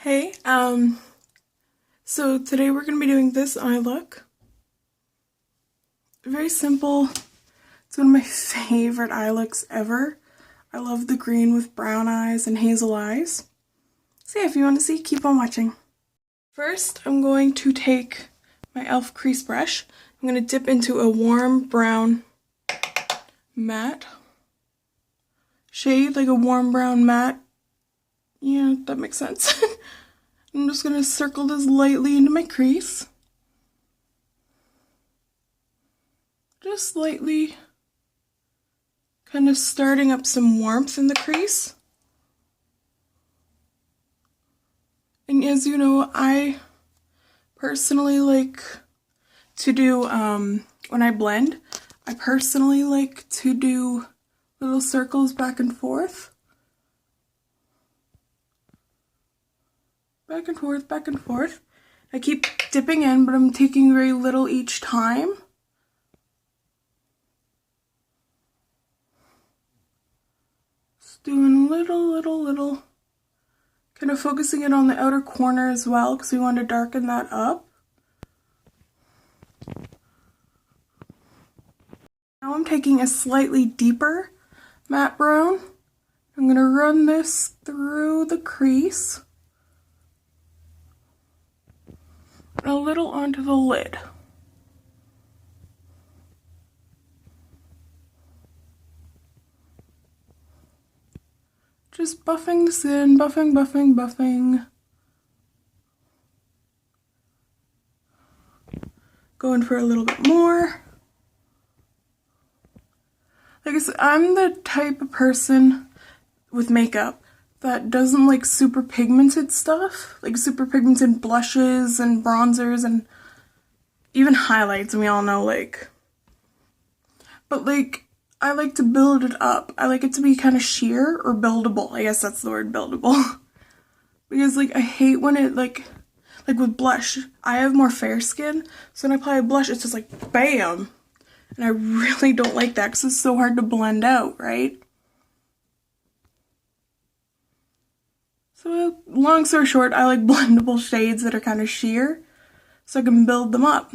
Hey, so today we're going to be doing this eye look. Very simple. It's one of my favorite eye looks ever. I love the green with brown eyes and hazel eyes. So yeah, if you want to see, keep on watching. First, I'm going to take my e.l.f. crease brush. I'm going to dip into a warm brown matte shade, like a warm brown matte. Yeah, that makes sense. I'm just going to circle this lightly into my crease. Just lightly kind of starting up some warmth in the crease. And as you know, I personally like to do, when I blend, I personally like to do little circles back and forth. Back and forth, back and forth. I keep dipping in, but I'm taking very little each time. Just doing little. Kind of focusing it on the outer corner as well, because we want to darken that up. Now I'm taking a slightly deeper matte brown. I'm going to run this through the crease. And a little onto the lid. Just buffing this in, buffing. Going for a little bit more. Like I said, I'm the type of person with makeup that doesn't like super pigmented stuff. Like super pigmented blushes and bronzers and even highlights, and we all know like. But like, I like to build it up. I like it to be kind of sheer or buildable. I guess that's the word, buildable. Because like, I hate when it like with blush, I have more fair skin. So when I apply a blush, it's just like bam. And I really don't like that because it's so hard to blend out, right? So long story short, I like blendable shades that are kind of sheer so I can build them up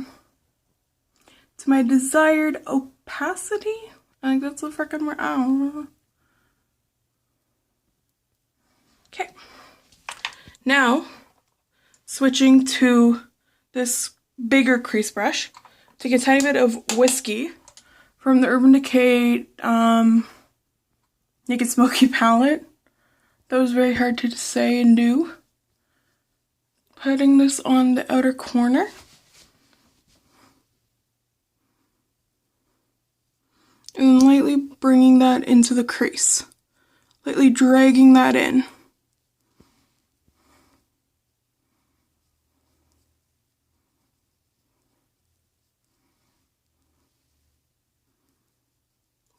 to my desired opacity. I think that's the frickin' word. I don't know. Okay. Now, switching to this bigger crease brush, take a tiny bit of Whiskey from the Urban Decay Naked Smoky palette. That was very hard to say and do. Putting this on the outer corner. And then lightly bringing that into the crease. Lightly dragging that in.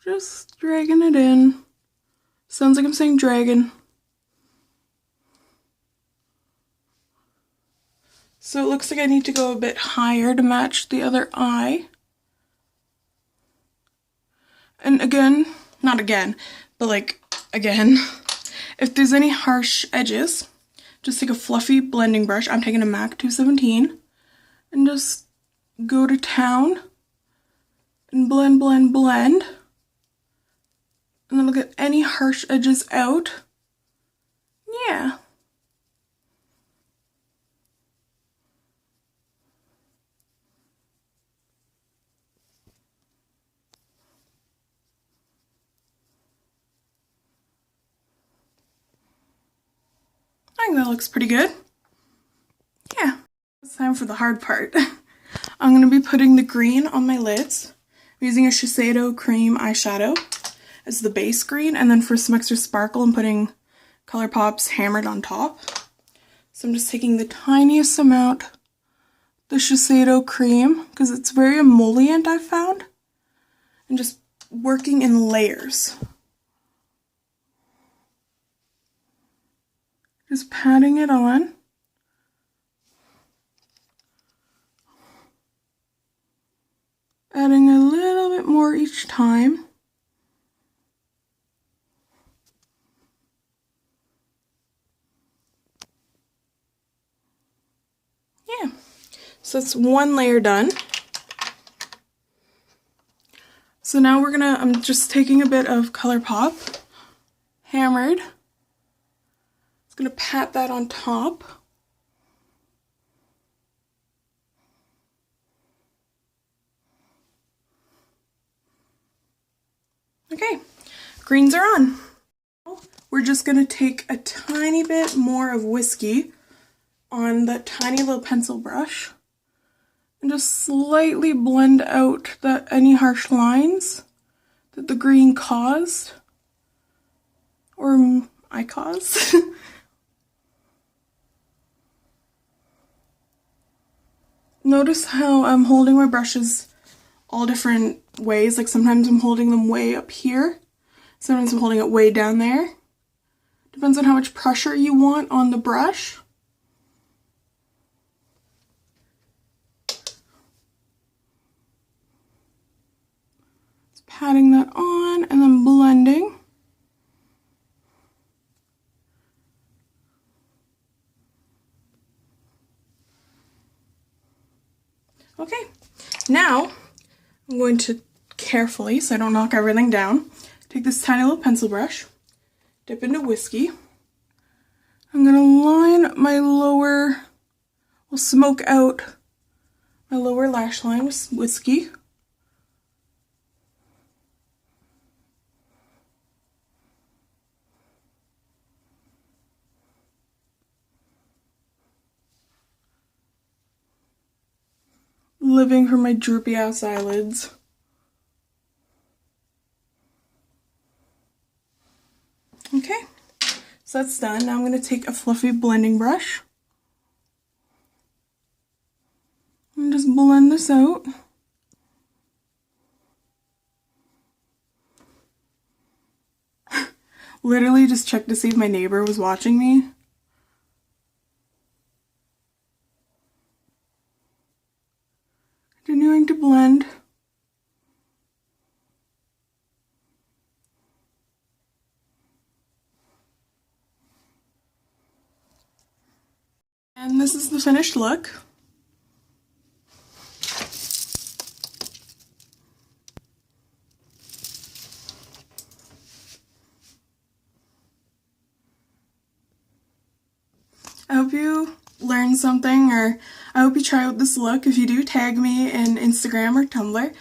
Just dragging it in. Sounds like I'm saying dragon. So it looks like I need to go a bit higher to match the other eye. And again, not again, but like again, if there's any harsh edges, just take a fluffy blending brush. I'm taking a MAC 217 and just go to town and blend. And then look at any harsh edges out. Yeah. I think that looks pretty good. Yeah. It's time for the hard part. I'm going to be putting the green on my lids. I'm using a Shiseido cream eyeshadow as the base green, and then for some extra sparkle I'm putting ColourPop's Hammered on top. So I'm just taking the tiniest amount of the Shiseido cream, because it's very emollient, I've found, and just working in layers. Just patting it on. Adding a little bit more each time. So that's one layer done. So now I'm just taking a bit of ColourPop, hammered. Just gonna pat that on top. Okay, greens are on. We're just gonna take a tiny bit more of whiskey on that tiny little pencil brush and just slightly blend out any harsh lines that the green caused, or I caused. Notice how I'm holding my brushes all different ways. Like sometimes I'm holding them way up here, sometimes I'm holding it way down there. Depends on how much pressure you want on the brush. Just patting that on and then blending. Okay, now I'm going to carefully, so I don't knock everything down, take this tiny little pencil brush, dip into whiskey. I'm gonna line my lower, we'll smoke out my lower lash line with whiskey. Living for my droopy ass eyelids. Okay, so that's done. Now I'm going to take a fluffy blending brush and just blend this out. Literally just checked to see if my neighbor was watching me. Continuing to blend. And this is the finished look. I hope you learned something, or I hope you try out this look. If you do, tag me in Instagram or Tumblr.